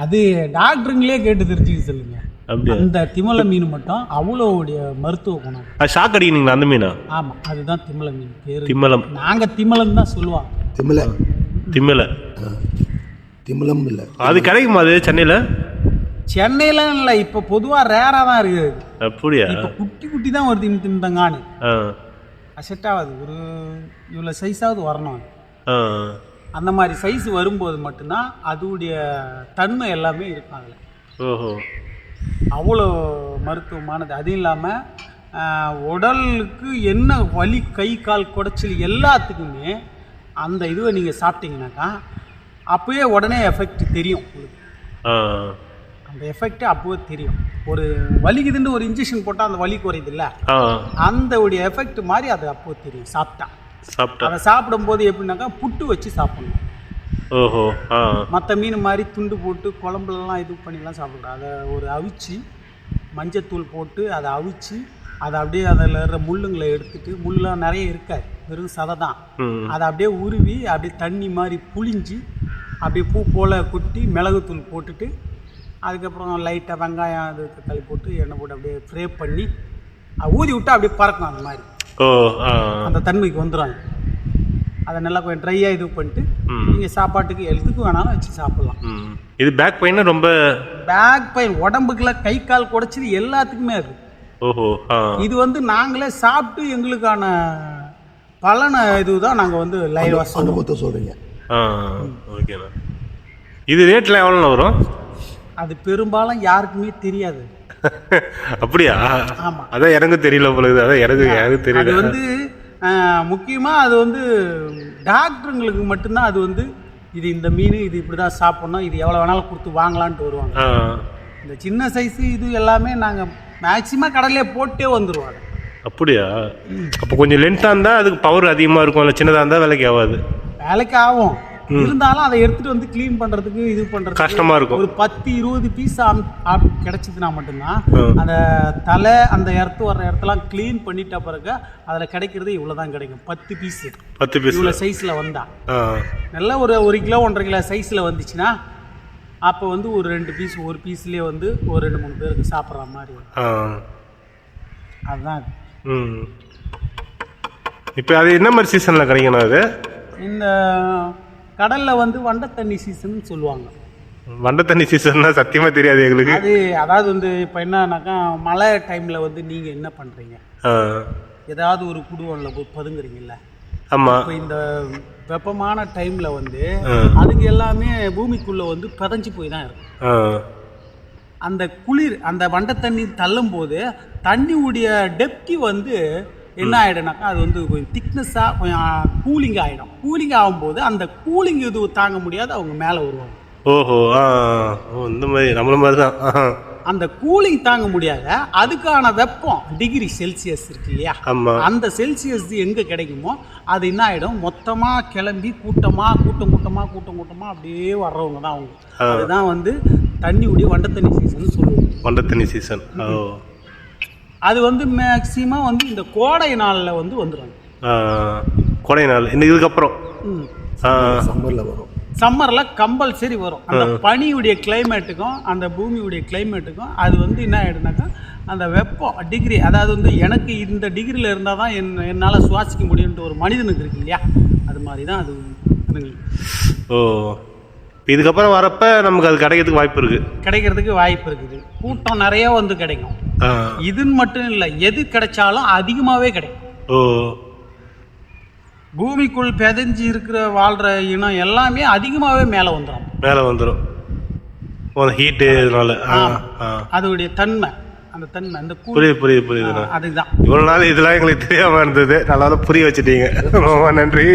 அது டாக்டருங்களே கேட்டு தெரிஞ்சுக்க சொல்லுங்க. அந்த திமலை மீன் மட்டும் அவ்வளோடைய மருத்துவ குணம். அது ஷாக் அடிக்கிறீங்களா அந்த மீனா? ஆமாம், அதுதான் திமலை மீன் பேர். திமலம். நாங்கள் திமலன் தான் சொல்லுவாங்க. திமலம் இல்லை. அது கிடைக்குமா அது சென்னையில்? சென்னையில இல்லை, இப்போ பொதுவாக ரேராக தான் இருக்குது. அப்படியா? இப்போ குட்டி குட்டி தான் வருது திமித்தங்கானு. செட் ஆகாது, ஒரு இவ்வளோ சைஸாவது வரணும். அந்த மாதிரி சைஸ் வரும்போது மட்டும்தான் அதோடைய தன்மை எல்லாமே இருக்கும் அதில். ஓஹோ, அவ்வளோ மருத்துவமானது. அதுவும் இல்லாமல் உடலுக்கு என்ன வலி, கை கால் குடைச்சல் எல்லாத்துக்குமே அந்த இதுவை நீங்கள் சாப்பிட்டீங்கன்னாக்கா அப்போயே உடனே எஃபெக்ட் தெரியும் உங்களுக்கு. அந்த எஃபெக்ட் அப்போவே தெரியும். ஒரு வலிக்குதுன்னு ஒரு இன்ஜெக்ஷன் போட்டால் அந்த வலி குறையுது இல்லை, அந்த உடைய எஃபெக்ட் மாதிரி அது அப்போ தெரியும் சாப்பிட்டா. அதை சாப்பிடும்போது எப்படின்னாக்கா புட்டு வச்சு சாப்பிடணும். ஓஹோ. மற்ற மீன் மாதிரி துண்டு போட்டு குழம்புலலாம் இது பண்ணிலாம் சாப்பிடக்கூடாது. அதை ஒரு அவிச்சு மஞ்சத்தூள் போட்டு அதை அவிச்சு அதை அப்படியே அதில் இருக்கிற முள்ளுங்களை எடுத்துட்டு, முள்ளெலாம் நிறைய இருக்காது, வெறும் சதை தான். அதை அப்படியே உருவி அப்படியே தண்ணி மாதிரி புளிஞ்சு அப்படியே பூ போல் கொட்டி மிளகுத்தூள் போட்டுட்டு அதுக்கப்புறம் லைட்டாக வெங்காயம் அது தக்காளி போட்டு எண்ணெய் போட்டு அப்படியே ஃப்ரை பண்ணி ஊதி விட்டா அப்படியே பறக்கும். அந்த மாதிரி அந்த தன்மைக்கு வந்துடும். அதை நல்லா கொஞ்சம் ட்ரையாக இது பண்ணிட்டு நீங்கள் சாப்பாட்டுக்கு எதுக்கு வேணாலும் வச்சு சாப்பிட்லாம். இது பேக் பெயின், ரொம்ப பேக் பெயின், உடம்புக்குள்ள கை கால் குடைச்சது எல்லாத்துக்குமே அது. ஓஹோ. இது வந்து நாங்களே சாப்பிட்டு எங்களுக்கான பலனை இதுதான் நாங்கள் வந்து லைவ் அனுபவத்தை சொல்கிறீங்க. ஓகேண்ணா. இது ரேட்டில் எவ்வளோண்ணா வரும்? அது பெரும்பாலும் யாருக்குமே தெரியாது. அப்படியா? ஆமாம், அதான் எனக்கு தெரியல பொழுது. அதான் எனக்கு தெரியல. அது வந்து முக்கியமாக அது வந்து டாக்டருங்களுக்கு மட்டும்தான் அது வந்து இது இந்த மீன் இது இப்படி தான் சாப்பிட்ணும், இது எவ்வளோ வேணாலும் கொடுத்து வாங்கலான்ட்டு வருவாங்க. இந்த சின்ன சைஸு இது எல்லாமே நாங்கள் மேக்சிமம் கடல்லே போட்டே வந்துடுவாங்க. அப்படியா? அப்போ கொஞ்சம் லென்த்தாக இருந்தால் அதுக்கு பவர் அதிகமாக இருக்கும், இல்லை சின்னதாக இருந்தால் வேலைக்கு ஆகாது? வேலைக்கு ஆகும், இருந்தாலும் அதை எடுத்துகிட்டு வந்து க்ளீன் பண்ணுறதுக்கு இது பண்ணுறது கஷ்டமாக இருக்கும். ஒரு 10-20 பீஸ் கிடச்சிதுன்னா மட்டும்தான் அந்த தலை அந்த இடத்து வர்ற இடத்தெல்லாம் க்ளீன் பண்ணிட்ட பிறகு அதில் கிடைக்கிறது இவ்வளோ தான் கிடைக்கும். 10 பீஸ் இவ்வளோ சைஸில் வந்தால் நல்லா ஒரு 1 கிலோ 1.5 கிலோ சைஸில் வந்துச்சுன்னா அப்போ வந்து ஒரு 2 பீஸ், ஒரு பீஸ்லேயே வந்து ஒரு 2-3 பேருக்கு சாப்பிட்ற மாதிரி. அதுதான் இப்போ அது என்ன மாதிரி சீசனில் கிடைக்கணும்? அது இந்த கடலில் வந்து வண்டை தண்ணி சீசன் சொல்லுவாங்க. வண்டை தண்ணி சீசன்னா சத்தியமாக தெரியாது எங்களுக்கு. அது அதாவது வந்து இப்போ என்னன்னாக்கா மழை டைமில் வந்து நீங்கள் என்ன பண்ணுறீங்க, ஏதாவது ஒரு குடுவனில் போய் பதுங்குறீங்கல்ல. ஆமாம். இப்போ இந்த வெப்பமான டைமில் வந்து அதுக்கு எல்லாமே பூமிக்குள்ளே வந்து பதஞ்சு போய் தான் இருக்கும். அந்த குளிர் அந்த வண்டை தண்ணி தள்ளும் போது தண்ணியுடைய டெப்தி வந்து என்ன ஆகிடும்னாக்கா அது வந்து கொஞ்சம் திக்னஸாக கொஞ்சம் கூலிங் ஆகிடும். கூலிங் ஆகும்போது அந்த கூலிங் இது தாங்க முடியாது, அவங்க மேலே வருவாங்க. ஓஹோ. இந்த மாதிரி நம்மள மாதிரி தான். அந்த கூலிங் தாங்க முடியாத அதுக்கான வெப்பம் டிகிரி செல்சியஸ் இருக்கு இல்லையா, அந்த செல்சியஸ் எங்கே கிடைக்குமோ அது என்ன ஆகிடும், மொத்தமாக கிளம்பி கூட்டமாக அப்படியே வர்றவங்க தான் அவங்க. அதுதான் வந்து தண்ணியுடைய வண்டை தண்ணி சீசன் சொல்லுவோம். வண்டை தண்ணி சீசன் அது வந்து மேக்சிமம் வந்து இந்த கோடை நாளில் வந்து வந்துடும். கோடை நாள் இதுக்கப்புறம் சம்மரில் வரும். சம்மரில் கம்பல்சரி வரும். அந்த பனியுடைய கிளைமேட்டுக்கும் அந்த பூமியுடைய கிளைமேட்டுக்கும் அது வந்து என்ன ஆகிடுனாக்கா அந்த வெப்பம் டிகிரி, அதாவது வந்து எனக்கு இந்த டிகிரியில் இருந்தால் தான் என்னால் சுவாசிக்க முடியும்ன்ட்டு ஒரு மனிதனுக்கு இருக்கு இல்லையா, அது மாதிரி தான் அது. ஓ, இதுக்கப்புறம் வரப்ப நமக்கு அது கிடைக்கிறதுக்கு வாய்ப்பு இருக்குது. கூட்டம் நிறைய வந்து கிடைக்கும். இதுன்னு மட்டும் இல்லை, எது கிடைச்சாலும் அதிகமாகவே கிடைக்கும். பூமிக்குள் பெதஞ்சு இருக்கிற வாழ்கிற இனம் எல்லாமே அதிகமாகவே மேலே வந்துடும். ஹீட்டு அதோடைய தன்மை, அந்த தன்மை, அந்த புரியுது. அதுதான் இவ்வளோ நாள் இதெல்லாம் எங்களுக்கு தெரியாமல் இருந்தது, நல்லா புரிய வச்சுட்டீங்க. ரொம்ப நன்றி.